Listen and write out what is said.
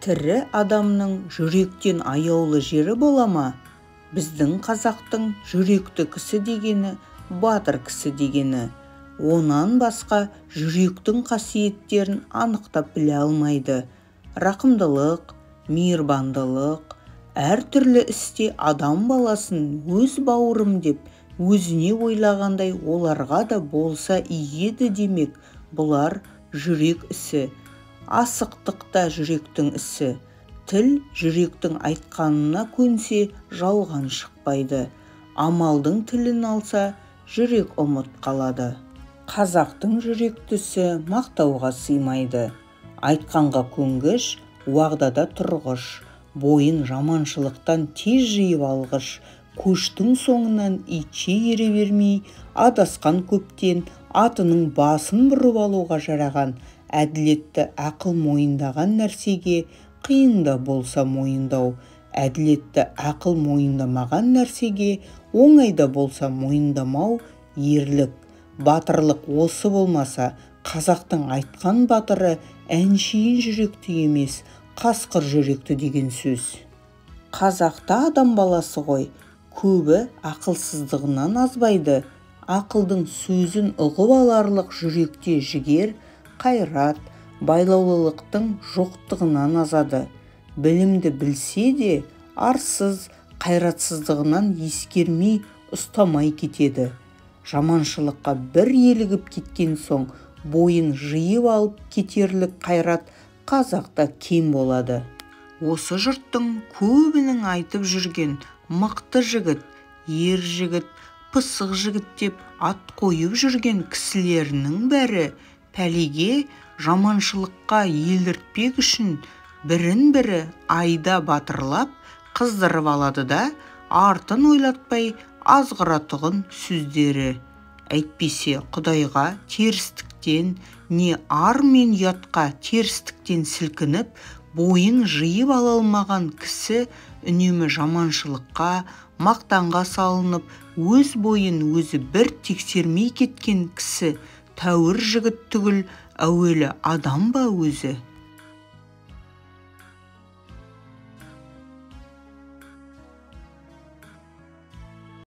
Тірі адамның жүректен аяулы жері бола ма? Біздің қазақтың жүректі кісі дегені, батыр кісі дегені. Онан басқа жүректің қасиеттерін анықтап біле алмайды. Рақымдылық, мейірбандылық, әртүрлі істе адам баласын өз бауырым деп, өзіне ойлағандай оларға да болса иеді демек. Бұлар жүрек ісі. Асықтықта жүректің ісі. Тіл жүректің айтқанына көнсе жалған шықпайды. Амалдың тілін алса жүрек ұмыт қалады. Қазақтың жүректісі мақтауға сыймайды. Айтқанға көнгіш, уағдада тұрғыш. Бойын жаманшылықтан тез жиып алғыш. Көштің соңынан итше ере бермей, адасқан көптен атының басын бұрып алуға жараған. Әділетті ақыл мойындаған нәрсеге қиын да болса мойындау. Әділетті ақыл мойындамаған нәрсеге оңайда болса мойындамау ерлік. Батырлық осы болмаса, қазақтың айтқан батыры әншейін жүректі емес, қасқыр жүректі деген сөз. Қазақта адам баласы ғой, көбі ақылсыздығынан азбайды. Ақылдың сөзін ұғып аларлық жүректе жігер, қайрат, байлаулылықтың жоқтығынан азады. Білімді білсе де, арсыз, қайратсыздығынан ескермей, ұстамай кетеді. Жаманшылыққа бір елігіп кеткен соң, бойын жиып алып кетерлік қайрат қазақта кем болады. Осы жұрттың көбінің айтып жүрген мықты жігіт, ер жігіт, пысық жігіт деп ат қойып жүрген кісілерінің бәрі пәлеге, жаманшылыққа елдіртпек үшін бірін-бірі айда батырлап қыздырып алады да, артын ойлатпай азғыратұғын сөздері. Әйтпесе Құдайға терістіктен, не ар мен ұятқа терістіктен сілкініп, бойын жиып ала алмаған кісі үнемі жаманшылыққа, мақтанға салынып, өз бойын өзі бір тексермей кеткен кісі тәуір жігіт түгіл, әуелі адам ба өзі?